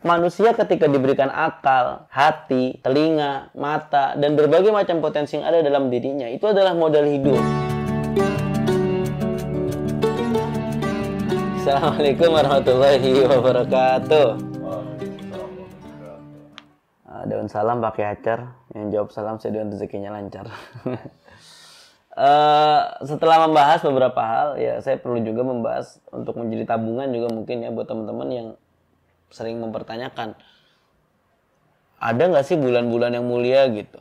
manusia ketika diberikan akal, hati, telinga, mata, dan berbagai macam potensi yang ada dalam dirinya, itu adalah modal hidup. Assalamualaikum warahmatullahi wabarakatuh. Daun salam pakai acar. Yang jawab salam saya doain rezekinya lancar. Setelah membahas beberapa hal, ya saya perlu juga membahas untuk menjadi tabungan juga mungkin ya buat teman-teman yang sering mempertanyakan, ada nggak sih bulan-bulan yang mulia gitu?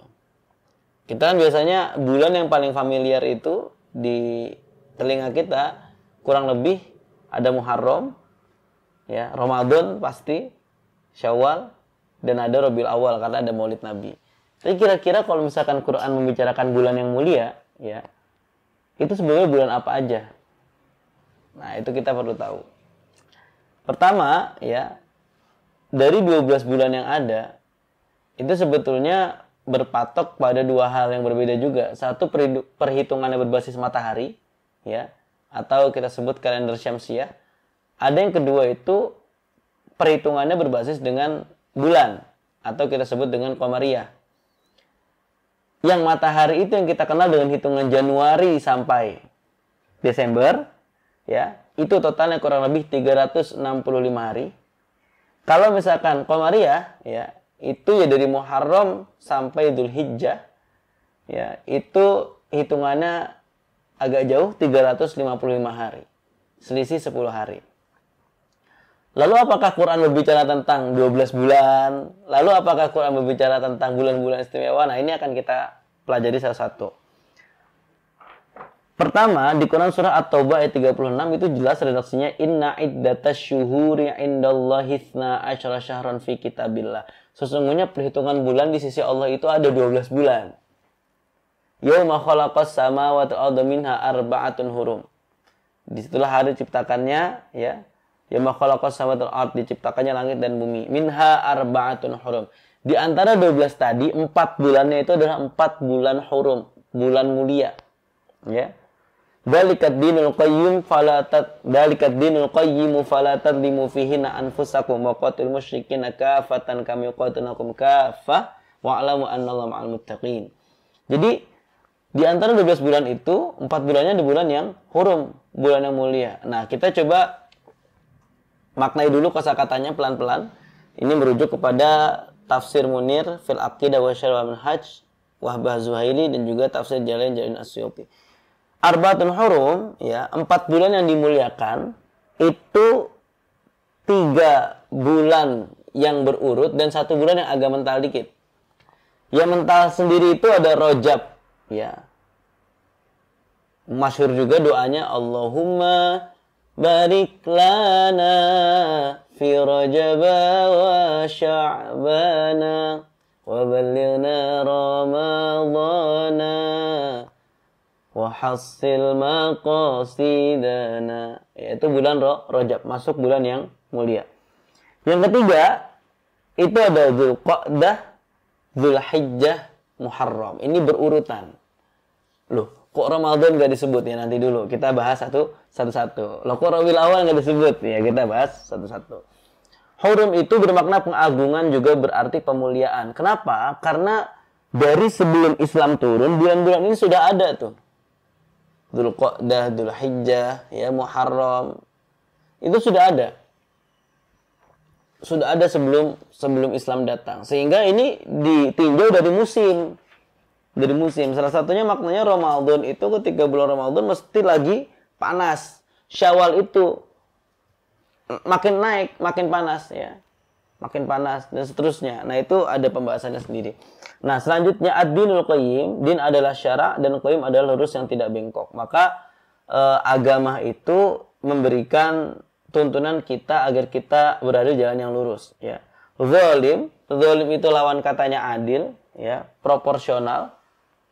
Kita kan biasanya bulan yang paling familiar itu di telinga kita kurang lebih ada Muharram, ya, Ramadan pasti, Syawal, dan ada Rabiul Awal karena ada Maulid Nabi. Tapi kira-kira kalau misalkan Quran membicarakan bulan yang mulia, ya, itu sebenarnya bulan apa aja? Nah, itu kita perlu tahu. Pertama, ya, dari 12 bulan yang ada, itu sebetulnya berpatok pada dua hal yang berbeda juga. Satu, perhitungannya berbasis matahari, ya, atau kita sebut kalender Syamsiah. Ada yang kedua itu perhitungannya berbasis dengan bulan, atau kita sebut dengan Qamariyah. Yang matahari itu yang kita kenal dengan hitungan Januari sampai Desember, ya, itu totalnya kurang lebih 365 hari. Kalau misalkan Qamariyah, ya, itu ya dari Muharram sampai Dzulhijjah, ya, itu hitungannya agak jauh 355 hari. Selisih 10 hari. Lalu apakah Quran berbicara tentang 12 bulan? Lalu apakah Quran berbicara tentang bulan-bulan istimewa? Nah, ini akan kita pelajari satu-satu. Pertama, di Quran surah At-Taubah ayat 36 itu jelas redaksinya inna iddatash syuhuri indallahi 12 syahran fi kitabillah. Sesungguhnya perhitungan bulan di sisi Allah itu ada 12 bulan. Yauma khalaqas samawati wal arda minha arba'atun hurum. Disitulah hari diciptakannya, ya. Yauma khalaqas samawati wal arda, diciptakannya langit dan bumi. Minha arba'atun hurum. Di antara 12 tadi, 4 bulannya itu adalah 4 bulan hurum, bulan mulia. Ya. Dzalikat dinul qayyim fala tadlimu fihinna anfusakum wa qatil musyrikina kafatan kama yuqatilukum kaffah wa'lamu annallaha ma'al muttaqin. Jadi di antara 12 bulan itu, 4 bulannya di bulan yang hurum, bulan yang mulia. Nah, kita coba maknai dulu kosakatanya pelan-pelan. Ini merujuk kepada Tafsir Munir fil Aqidah wa Syarh wal Minhaj Wahbah Zuhaili dan juga Tafsir Jalalain Asyuti. Arba'atun hurum, ya, 4 bulan yang dimuliakan itu 3 bulan yang berurut dan 1 bulan yang agak mental dikit. Yang mental sendiri itu ada Rajab, ya. Masyhur juga doanya Allahumma barik lana fi Rajaba wa Sya'bana wa ballighna Ramadana wa hassil maqasidana. Yaitu bulan Rajab, masuk bulan yang mulia. Yang ketiga itu ada Dzulqa'dah, Dzulhijjah, Muharram. Ini berurutan. Loh, kok Ramadan nggak disebut ya? Nanti dulu kita bahas satu-satu. Loh, kok Rabiul Awal nggak disebut ya? Kita bahas satu-satu. Hurum itu bermakna pengagungan, juga berarti pemuliaan. Kenapa? Karena dari sebelum Islam turun, bulan-bulan ini sudah ada tuh. Dzulqa'dah, Dzulhijjah, ya, Muharram. Itu sudah ada. Sudah ada sebelum Islam datang. Sehingga ini ditinjau dari musim. Dari musim. Salah satunya maknanya Ramadan itu ketika bulan Ramadan mesti lagi panas. Syawal itu makin naik, makin panas, ya. Makin panas dan seterusnya. Nah, itu ada pembahasannya sendiri. Nah, selanjutnya ad-dinul qayyim. Din adalah syara' dan qayyim adalah lurus yang tidak bengkok. Maka agama itu memberikan tuntunan kita agar kita berada di jalan yang lurus, ya. Zalim itu lawan katanya adil, ya, proporsional.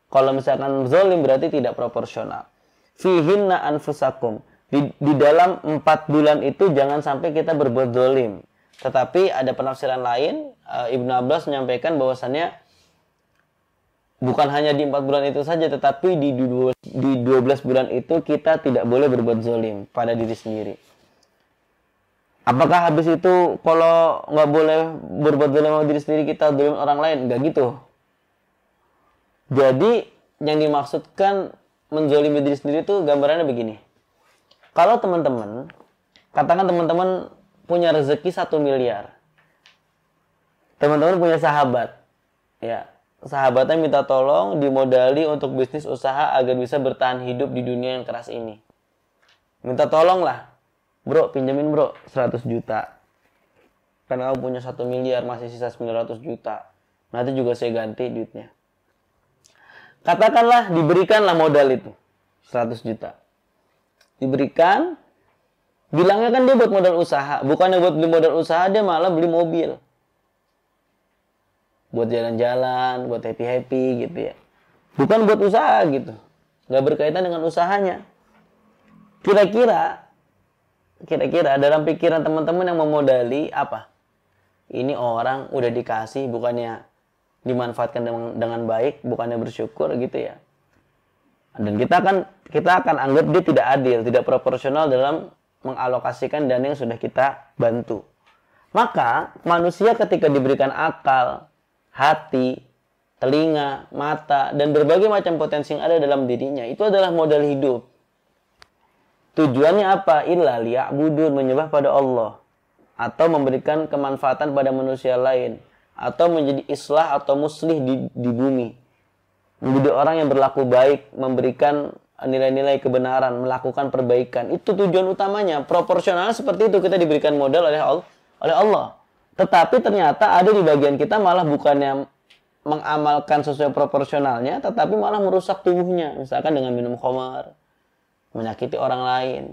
Kalau misalkan zalim berarti tidak proporsional. Fihinna anfusakum. Di dalam 4 bulan itu jangan sampai kita berbuat zalim. Tetapi ada penafsiran lain, Ibnu Abbas menyampaikan bahwasannya bukan hanya di 4 bulan itu saja, tetapi di 12 bulan itu kita tidak boleh berbuat zalim pada diri sendiri. Apakah habis itu kalau nggak boleh berbuat zalim sama diri sendiri kita zalim orang lain? Nggak gitu. Jadi yang dimaksudkan menzalimi diri sendiri itu gambarannya begini. Kalau teman-teman, katakan teman-teman punya rezeki 1 miliar. Teman-teman punya sahabat. Ya, sahabatnya minta tolong dimodali untuk bisnis usaha agar bisa bertahan hidup di dunia yang keras ini. Minta tolong lah. Bro, pinjemin bro 100 juta. Karena kamu punya 1 miliar, masih sisa 900 juta. Nanti juga saya ganti duitnya. Katakanlah diberikanlah modal itu 100 juta. Diberikan, bilangnya kan dia buat modal usaha. Bukannya buat beli modal usaha, dia malah beli mobil. Buat jalan-jalan, buat happy-happy gitu ya. Bukan buat usaha gitu. Gak berkaitan dengan usahanya. Kira-kira dalam pikiran teman-teman yang memodali apa? Ini orang udah dikasih, bukannya dimanfaatkan dengan baik, bukannya bersyukur gitu ya. Dan kita akan anggap dia tidak adil, tidak proporsional dalam mengalokasikan dana yang sudah kita bantu. Maka manusia ketika diberikan akal, hati, telinga, mata, dan berbagai macam potensi yang ada dalam dirinya, itu adalah modal hidup. Tujuannya apa? Illa liya'budun, menyembah pada Allah. Atau memberikan kemanfaatan pada manusia lain. Atau menjadi islah atau muslih di bumi. Menjadi orang yang berlaku baik, memberikan nilai-nilai kebenaran, melakukan perbaikan. Itu tujuan utamanya. Proporsional seperti itu kita diberikan modal oleh Allah. Tetapi ternyata ada di bagian kita malah bukannya mengamalkan sesuai proporsionalnya, tetapi malah merusak tubuhnya. Misalkan dengan minum khamar, menyakiti orang lain,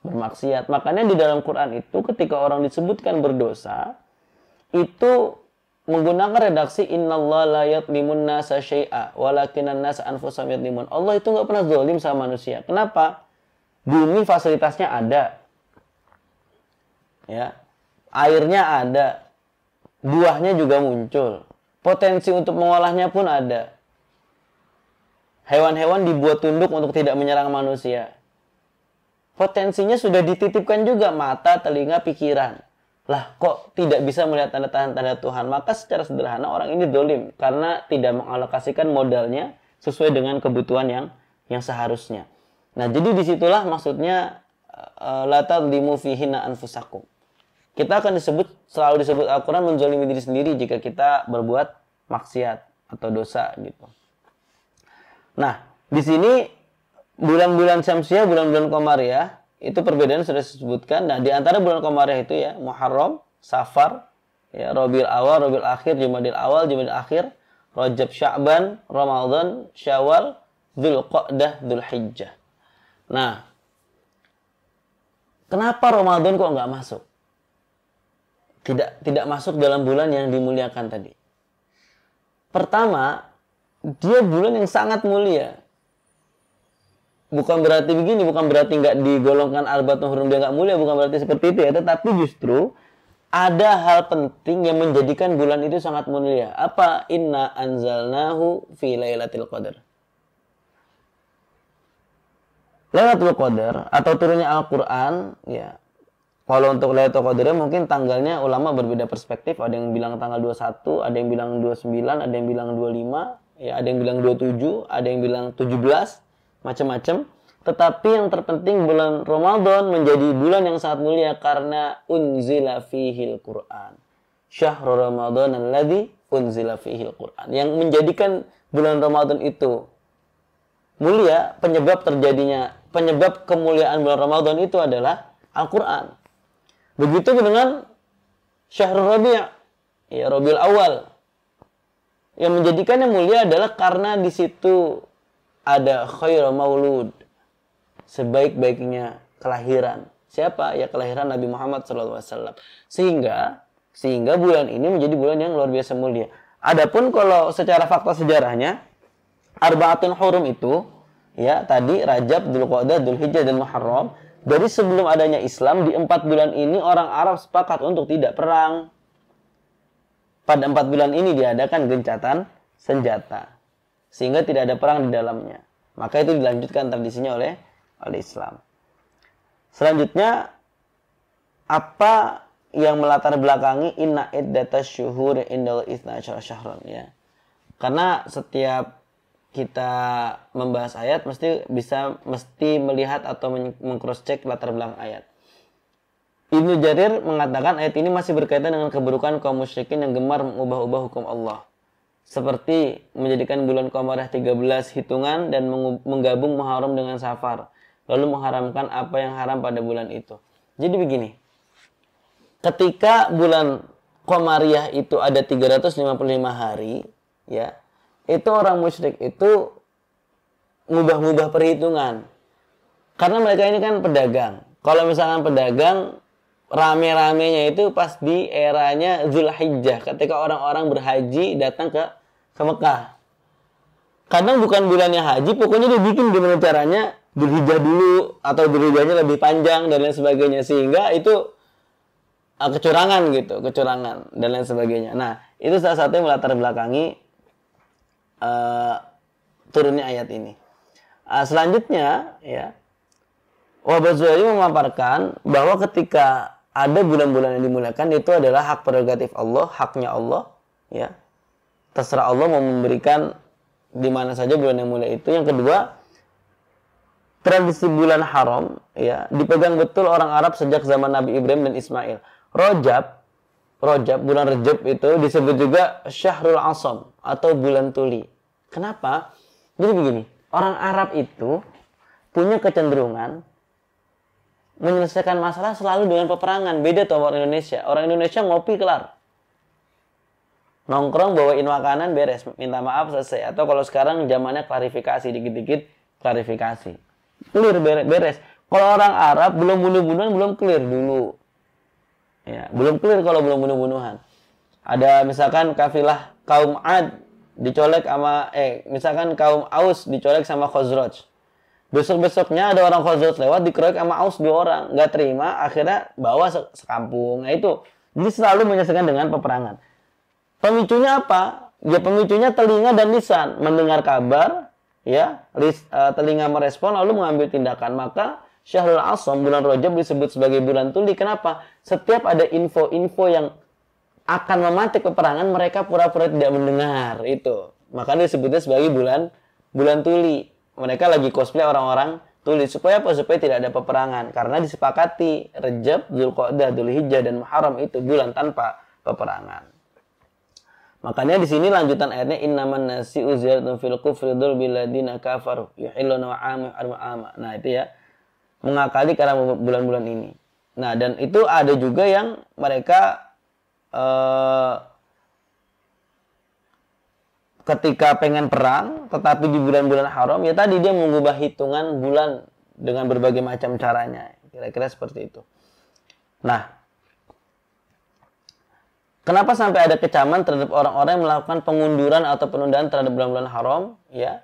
bermaksiat. Makanya di dalam Quran itu ketika orang disebutkan berdosa, itu menggunakan redaksi innallaha la yadlimun nasa syai'a walakinan nas anfusahum yadlimun. Allah itu nggak pernah zalim sama manusia. Kenapa? Bumi fasilitasnya ada. Ya. Airnya ada. Buahnya juga muncul. Potensi untuk mengolahnya pun ada. Hewan-hewan dibuat tunduk untuk tidak menyerang manusia. Potensinya sudah dititipkan juga mata, telinga, pikiran. Lah kok tidak bisa melihat tanda-tanda Tuhan? Maka secara sederhana orang ini dolim karena tidak mengalokasikan modalnya sesuai dengan kebutuhan yang seharusnya. Nah, jadi disitulah maksudnya la tadlimu fihinna anfusakum. Kita akan selalu disebut Al-Quran menzalimi diri sendiri jika kita berbuat maksiat atau dosa gitu. Nah, di sini bulan-bulan Syamsiah, bulan-bulan Qamariyah, itu perbedaan sudah disebutkan. Nah, di antara bulan Qamariyah itu ya, Muharram, Safar, ya, Rabiul Awal, Rabiul Akhir, Jumadil Awal, Jumadil Akhir, Rajab, Sya'ban, Ramadan, Syawal, Dzulqa'dah, Dzulhijjah. Nah, kenapa Ramadan kok nggak masuk? Tidak masuk dalam bulan yang dimuliakan tadi. Pertama, dia bulan yang sangat mulia. Bukan berarti begini, bukan berarti nggak digolongkan arba'atun hurum dia nggak mulia, bukan berarti seperti itu ya. Tetapi justru ada hal penting yang menjadikan bulan itu sangat mulia. Apa? Inna anzalnahu fi lailatul qadar. Lailatul Qadar atau turunnya Al-Quran, ya. Kalau untuk Lailatul Qadar mungkin tanggalnya ulama berbeda perspektif. Ada yang bilang tanggal 21, ada yang bilang 29, ada yang bilang 25, ya, ada yang bilang 27, ada yang bilang 17, macam-macam. Tetapi yang terpenting bulan Ramadan menjadi bulan yang sangat mulia karena unzila fihil Qur'an. Syahrul Ramadan alladzi unzila fihil Qur'an. Yang menjadikan bulan Ramadan itu mulia, penyebab kemuliaan bulan Ramadan itu adalah Al-Quran. Begitu dengan Syahrul Rabi', ya, Rabiul Awal. Yang menjadikannya mulia adalah karena di situ ada khairul maulud, sebaik-baiknya kelahiran. Siapa? Ya, kelahiran Nabi Muhammad SAW. Sehingga bulan ini menjadi bulan yang luar biasa mulia. Adapun kalau secara fakta sejarahnya, Arba'atun Hurum itu, ya, tadi Rajab, Dzulqa'dah, Dzulhijjah, dan Muharram. Dari sebelum adanya Islam, di 4 bulan ini orang Arab sepakat untuk tidak perang. Pada 4 bulan ini diadakan gencatan senjata. Sehingga tidak ada perang di dalamnya. Maka itu dilanjutkan tradisinya oleh Islam. Selanjutnya, apa yang melatar belakangi inna iddatash syuhur indal itsna asyara syahran ya. Karena setiap kita membahas ayat mesti melihat atau meng-cross check latar belakang ayat. Ibnu Jarir mengatakan ayat ini masih berkaitan dengan keburukan kaum musyrikin yang gemar mengubah-ubah hukum Allah. Seperti menjadikan bulan Qamariyah 13 hitungan dan menggabung Muharram dengan Safar. Lalu mengharamkan apa yang haram pada bulan itu. Jadi begini. Ketika bulan Qamariyah itu ada 355 hari, ya. Itu orang musyrik itu ngubah-ngubah perhitungan. Karena mereka ini kan pedagang. Kalau misalkan pedagang, rame-ramenya itu pas di eranya Zulhijjah. Ketika orang-orang berhaji datang ke Mekah. Kadang bukan bulannya haji, pokoknya dia bikin gimana caranya Zulhijjah dulu. Atau Zulhijjahnya lebih panjang dan lain sebagainya. Sehingga itu kecurangan gitu. Kecurangan dan lain sebagainya. Nah, itu salah satu yang melatar belakangi turunnya ayat ini. Selanjutnya ya, Wahbaz Zuhaili memaparkan bahwa ketika ada bulan-bulan yang dimuliakan itu adalah hak prerogatif Allah, haknya Allah ya. Terserah Allah mau memberikan di mana saja bulan yang mulia itu. Yang kedua, tradisi bulan haram ya dipegang betul orang Arab sejak zaman Nabi Ibrahim dan Ismail. Rajab, bulan Rajab itu disebut juga Syahrul Asam atau bulan tuli. Kenapa? Jadi begini, orang Arab itu punya kecenderungan menyelesaikan masalah selalu dengan peperangan. Beda tuh orang Indonesia. Orang Indonesia ngopi kelar. Nongkrong bawain makanan beres, minta maaf selesai. Atau kalau sekarang zamannya klarifikasi, dikit-dikit klarifikasi. Clear beres. Kalau orang Arab belum bunuh-bunuhan, belum clear dulu. Ya, belum clear kalau belum bunuh-bunuhan. Ada misalkan kafilah kaum Ad dicolek sama misalkan kaum Aus dicolek sama Khazraj. Besok-besoknya ada orang Khazraj lewat dikeroyok sama Aus 2 orang, nggak terima, akhirnya bawa sekampung. Nah itu, jadi selalu menyelesaikan dengan peperangan. Pemicunya apa? Ya pemicunya telinga dan lisan, mendengar kabar, ya, telinga merespon lalu mengambil tindakan. Maka Syahrul Asam, bulan Rajab disebut sebagai bulan tuli. Kenapa? Setiap ada info-info yang akan mematik peperangan, mereka pura-pura tidak mendengar. Itu. Maka disebutnya sebagai bulan tuli. Mereka lagi cosplay orang-orang tuli. Supaya apa? Supaya tidak ada peperangan. Karena disepakati Rajab, Dzulqa'dah, Dzulhijjah, dan Muharram itu bulan tanpa peperangan. Makanya di sini lanjutan ayatnya innaman nasi'u ziyaratun fil kufri dzul biladina kafaru yuhilluna wa'ama. Nah itu ya. Mengakali karena bulan-bulan ini. Nah, dan itu ada juga yang mereka ketika pengen perang, tetapi di bulan-bulan haram, ya tadi dia mengubah hitungan bulan dengan berbagai macam caranya. Kira-kira seperti itu. Nah, kenapa sampai ada kecaman terhadap orang-orang yang melakukan pengunduran atau penundaan terhadap bulan-bulan haram? Ya,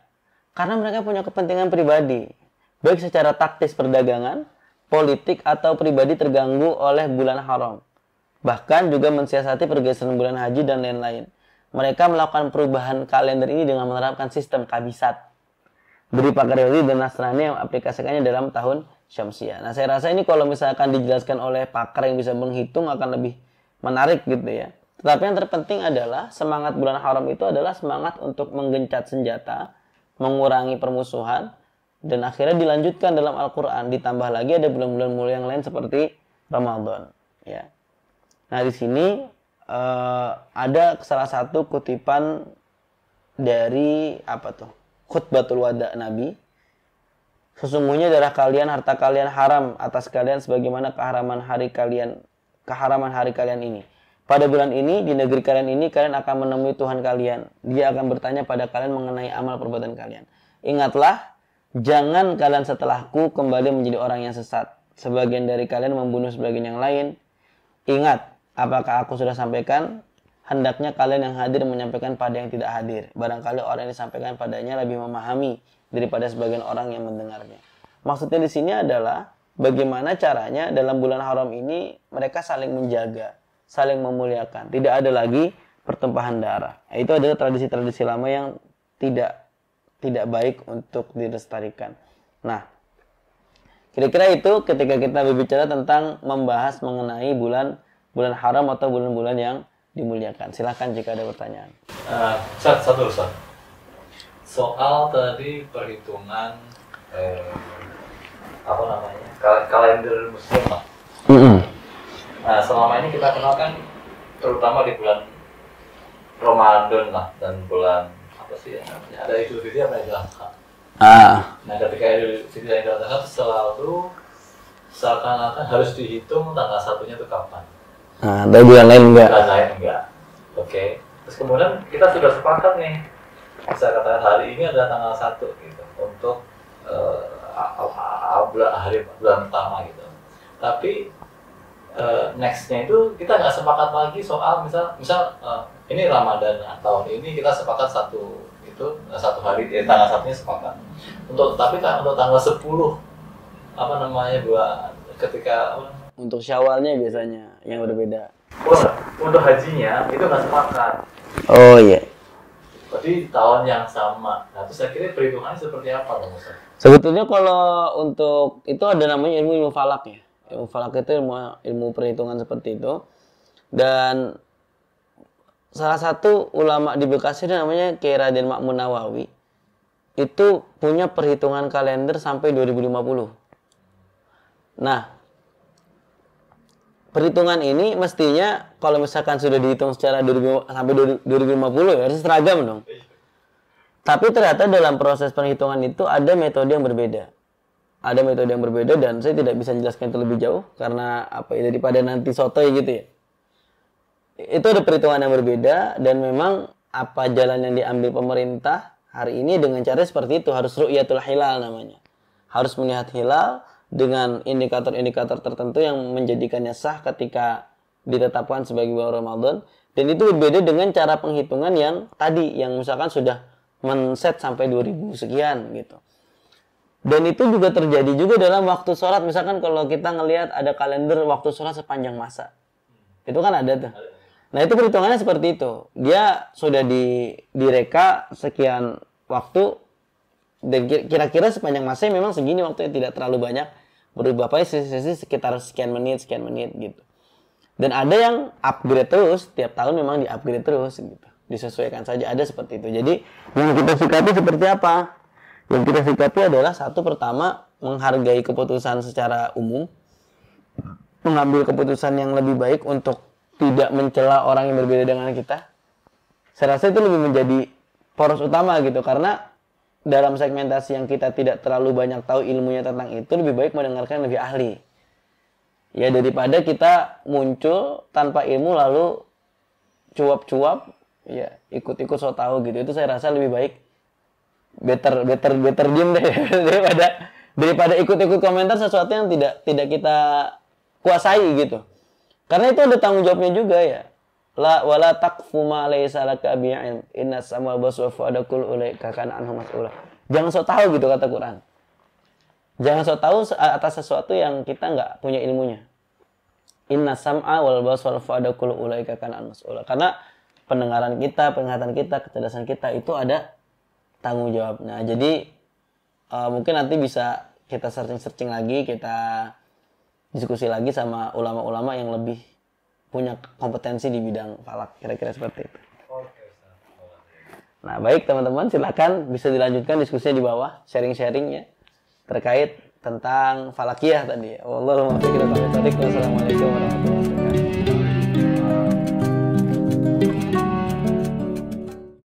karena mereka punya kepentingan pribadi. Baik secara taktis perdagangan, politik, atau pribadi terganggu oleh bulan haram. Bahkan juga mensiasati pergeseran bulan haji dan lain-lain. Mereka melakukan perubahan kalender ini dengan menerapkan sistem kabisat. Dari pakar Yahudi dan Nasrani yang aplikasikannya dalam tahun Syamsiah. Nah, saya rasa ini kalau misalkan dijelaskan oleh pakar yang bisa menghitung akan lebih menarik gitu ya. Tetapi yang terpenting adalah semangat bulan haram itu adalah semangat untuk menggencat senjata, mengurangi permusuhan, dan akhirnya dilanjutkan dalam Al-Quran. Ditambah lagi ada bulan-bulan mulia yang lain seperti Ramadan. Ya. Nah di sini ada salah satu kutipan dari khutbatul wada Nabi. Sesungguhnya darah kalian, harta kalian haram atas kalian sebagaimana keharaman hari kalian ini. Pada bulan ini, di negeri kalian ini, kalian akan menemui Tuhan kalian. Dia akan bertanya pada kalian mengenai amal perbuatan kalian. Ingatlah, jangan kalian setelahku kembali menjadi orang yang sesat. Sebagian dari kalian membunuh sebagian yang lain. Ingat, apakah aku sudah sampaikan? Hendaknya kalian yang hadir menyampaikan pada yang tidak hadir. Barangkali orang yang disampaikan padanya lebih memahami daripada sebagian orang yang mendengarnya. Maksudnya di sini adalah bagaimana caranya dalam bulan haram ini mereka saling menjaga, saling memuliakan. Tidak ada lagi pertumpahan darah. Itu adalah tradisi-tradisi lama yang tidak baik untuk dilestarikan. Nah, Kira-kira itu ketika kita berbicara tentang membahas mengenai bulan haram atau bulan-bulan yang dimuliakan. Silahkan jika ada pertanyaan. Satu. Soal tadi perhitungan kalender Muslim lah. Nah, selama ini kita kenal kan terutama di bulan Ramadan lah dan bulan apa sih ya, ada Idul Fitri apa Idul Adha. Nah, ketika Idul Fitri dan Idul Adha selalu seakan-akan harus dihitung tanggal satunya itu kapan. Dari bulan lain enggak? Bulan lain enggak. Oke. Terus kemudian kita sudah sepakat nih, bisa katakan hari ini adalah tanggal 1 gitu untuk bulan pertama gitu. Tapi nextnya itu kita nggak sepakat lagi soal misal ini Ramadan tahun ini kita sepakat satu hari tanggal satunya sepakat. Tapi kan untuk tanggal 10 ketika untuk Syawalnya biasanya yang berbeda. Untuk hajinya itu nggak sepakat. Oh iya. Berarti tahun yang sama. Nah, terus saya kira perhitungannya seperti apa Bang Ustaz? Sebetulnya kalau untuk itu ada namanya ilmu falak ya. Ilmu falak itu ilmu perhitungan seperti itu. Dan salah satu ulama di Bekasi namanya Kiai Raden Ma'mun Nawawi itu punya perhitungan kalender sampai 2050. Nah, perhitungan ini mestinya kalau misalkan sudah dihitung secara sampai 2050 ya harus seragam dong. Tapi ternyata dalam proses perhitungan itu ada metode yang berbeda. Ada metode yang berbeda dan saya tidak bisa menjelaskan itu lebih jauh karena daripada nanti sotoy gitu ya. Itu ada perhitungan yang berbeda dan memang apa jalan yang diambil pemerintah hari ini dengan cara seperti itu, harus ru'yatul hilal namanya. Harus melihat hilal dengan indikator-indikator tertentu yang menjadikannya sah ketika ditetapkan sebagai bulan Ramadan. Dan itu berbeda dengan cara penghitungan yang tadi, yang misalkan sudah men-set sampai 2000 sekian gitu. Dan itu juga terjadi juga dalam waktu sholat. Misalkan kalau kita ngelihat ada kalender waktu sholat sepanjang masa. Itu kan ada tuh. Nah itu perhitungannya seperti itu. Dia sudah direka sekian waktu. Dan kira-kira sepanjang masa memang segini waktunya, tidak terlalu banyak. Berubah sisi sekitar sekian menit gitu. Dan ada yang upgrade terus, tiap tahun memang di-upgrade terus gitu. Disesuaikan saja, ada seperti itu. Jadi yang kita sikapi seperti apa? Yang kita sikapi adalah satu, pertama menghargai keputusan secara umum, mengambil keputusan yang lebih baik untuk tidak mencela orang yang berbeda dengan kita. Saya rasa itu lebih menjadi poros utama gitu, karena dalam segmentasi yang kita tidak terlalu banyak tahu ilmunya tentang itu, lebih baik mendengarkan yang lebih ahli. Ya daripada kita muncul tanpa ilmu lalu cuap-cuap, ya ikut-ikut so tahu gitu. Itu saya rasa lebih baik better diem deh daripada ikut-ikut komentar sesuatu yang tidak kita kuasai gitu. Karena itu ada tanggung jawabnya juga ya. La wala taqfu ma laysa laka bi'ilm inna sam'a baswa fa'adakul ulaika kana anhu mas'ula. Jangan sok tahu gitu kata Quran. Jangan sok tahu atas sesuatu yang kita nggak punya ilmunya. Inna sam'a wal baswa fa'adakul ulaika kana anhu mas'ula. Karena pendengaran kita, penglihatan kita, kecerdasan kita itu ada tanggung jawab. Nah, jadi mungkin nanti bisa kita searching lagi, kita diskusi lagi sama ulama-ulama yang lebih punya kompetensi di bidang falak, kira-kira seperti itu. Nah, baik teman-teman, silakan bisa dilanjutkan diskusinya di bawah, sharing-sharingnya terkait tentang falakiyah tadi. Wassalamualaikum warahmatullahi wabarakatuh.